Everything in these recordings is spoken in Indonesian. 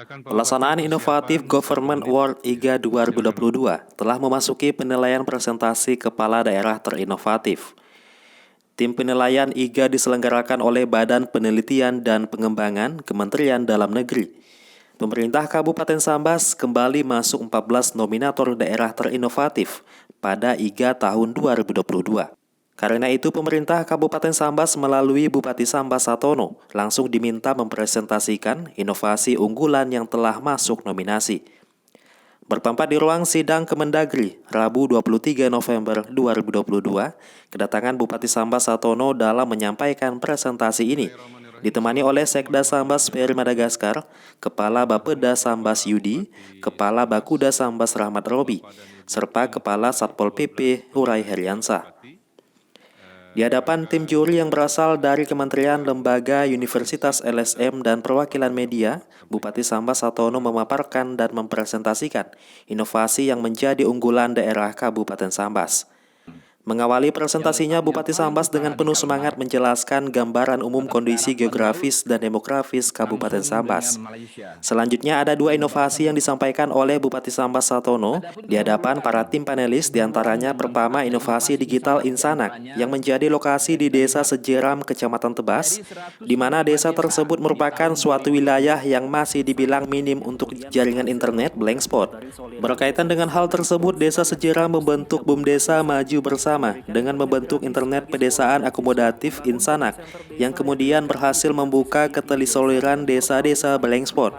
Pelaksanaan Inovatif Government Award IGA 2022 telah memasuki penilaian presentasi kepala daerah terinovatif. Tim penilaian IGA diselenggarakan oleh Badan Penelitian dan Pengembangan Kementerian Dalam Negeri. Pemerintah Kabupaten Sambas kembali masuk 14 nominator daerah terinovatif pada IGA tahun 2022. Karena itu, pemerintah Kabupaten Sambas melalui Bupati Sambas Satono langsung diminta mempresentasikan inovasi unggulan yang telah masuk nominasi. Bertempat di ruang sidang Kemendagri, Rabu 23 November 2022, kedatangan Bupati Sambas Satono dalam menyampaikan presentasi ini, ditemani oleh Sekda Sambas Peri Madagaskar, Kepala Bapeda Sambas Yudi, Kepala Bakuda Sambas Rahmat Robi, serta Kepala Satpol PP Hurai Heriansa. Di hadapan tim juri yang berasal dari kementerian, lembaga, universitas, LSM, dan perwakilan media, Bupati Sambas Satono memaparkan dan mempresentasikan inovasi yang menjadi unggulan daerah Kabupaten Sambas. Mengawali presentasinya, Bupati Sambas dengan penuh semangat menjelaskan gambaran umum kondisi geografis dan demografis Kabupaten Sambas. Selanjutnya ada dua inovasi yang disampaikan oleh Bupati Sambas Satono di hadapan para tim panelis, diantaranya pertama inovasi digital Insanak yang menjadi lokasi di Desa Sejeram, Kecamatan Tebas, di mana desa tersebut merupakan suatu wilayah yang masih dibilang minim untuk jaringan internet blank spot. Berkaitan dengan hal tersebut, Desa Sejeram membentuk BUMDesa Maju Bersama dengan membentuk internet pedesaan akomodatif Insanak yang kemudian berhasil membuka ketelisoliran desa-desa blank spot.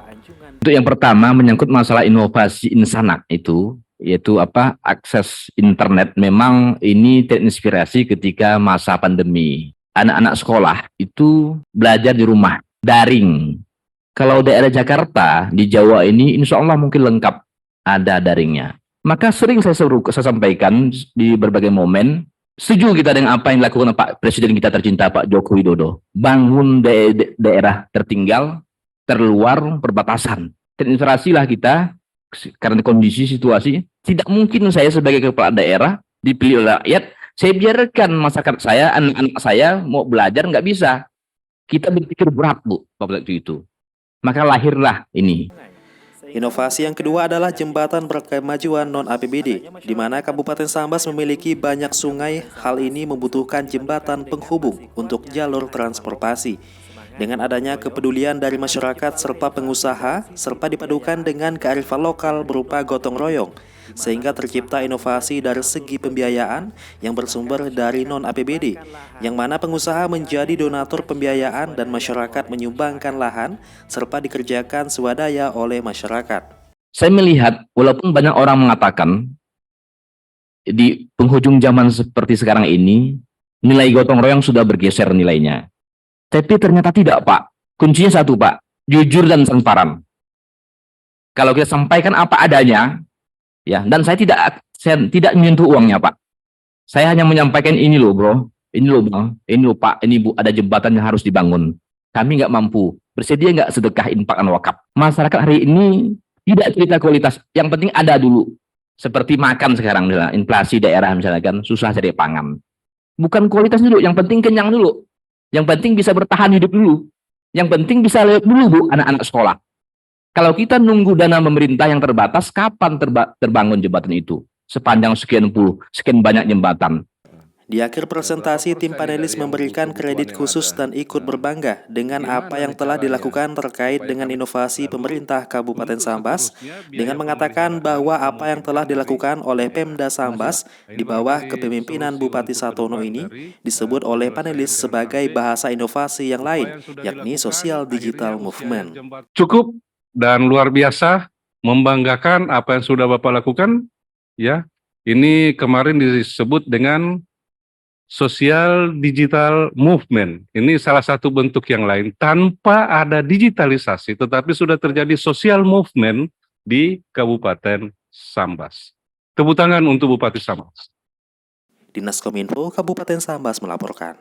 Untuk yang pertama menyangkut masalah inovasi Insanak itu, yaitu akses internet. Memang ini terinspirasi ketika masa pandemi. Anak-anak sekolah itu belajar di rumah, daring. Kalau daerah Jakarta, di Jawa ini insya Allah mungkin lengkap ada daringnya. Maka sering saya sampaikan di berbagai momen, setuju kita dengan apa yang dilakukan Pak Presiden kita tercinta Pak Joko Widodo. Bangun daerah tertinggal, terluar, perbatasan. Terinspirasilah kita, karena kondisi situasi, tidak mungkin saya sebagai kepala daerah, dipilih oleh rakyat, saya biarkan masyarakat saya, anak-anak saya mau belajar, nggak bisa. Kita berpikir berat, Bu, pada waktu itu. Maka lahirlah ini. Inovasi yang kedua adalah jembatan berkemajuan non-APBD, di mana Kabupaten Sambas memiliki banyak sungai. Hal ini membutuhkan jembatan penghubung untuk jalur transportasi. Dengan adanya kepedulian dari masyarakat serta pengusaha, serta dipadukan dengan kearifan lokal berupa gotong royong, sehingga tercipta inovasi dari segi pembiayaan yang bersumber dari non-APBD, yang mana pengusaha menjadi donatur pembiayaan dan masyarakat menyumbangkan lahan, serta dikerjakan swadaya oleh masyarakat. Saya melihat, walaupun banyak orang mengatakan, di penghujung zaman seperti sekarang ini, nilai gotong royong sudah bergeser nilainya. Tapi ternyata tidak, Pak. Kuncinya satu, Pak. Jujur dan transparan. Kalau kita sampaikan apa adanya, ya, dan saya tidak menyentuh uangnya, Pak. Saya hanya menyampaikan ini loh, Bro. Ini loh, Bang. Ini loh, Pak. Ini, Bu, ada jembatan yang harus dibangun. Kami nggak mampu. Bersedia nggak sedekah infak wakaf? Masyarakat hari ini tidak cerita kualitas. Yang penting ada dulu. Seperti makan sekarang, misalnya, inflasi daerah misalnya kan, susah cari pangan. Bukan kualitas dulu, yang penting kenyang dulu. Yang penting bisa bertahan hidup dulu. Yang penting bisa lihat dulu, Bu, anak-anak sekolah. Kalau kita nunggu dana pemerintah yang terbatas, kapan terbangun jembatan itu? Sepanjang sekian banyak jembatan. Di akhir presentasi, tim panelis memberikan kredit khusus dan ikut berbangga dengan apa yang telah dilakukan terkait dengan inovasi pemerintah Kabupaten Sambas, dengan mengatakan bahwa apa yang telah dilakukan oleh Pemda Sambas di bawah kepemimpinan Bupati Satono ini disebut oleh panelis sebagai bahasa inovasi yang lain, yakni Social Digital Movement. Cukup dan luar biasa, membanggakan apa yang sudah Bapak lakukan, ya. Ini kemarin disebut dengan Social Digital Movement. Ini salah satu bentuk yang lain tanpa ada digitalisasi, tetapi sudah terjadi social movement di Kabupaten Sambas. Tepuk tangan untuk Bupati Sambas. Dinas Kominfo Kabupaten Sambas melaporkan.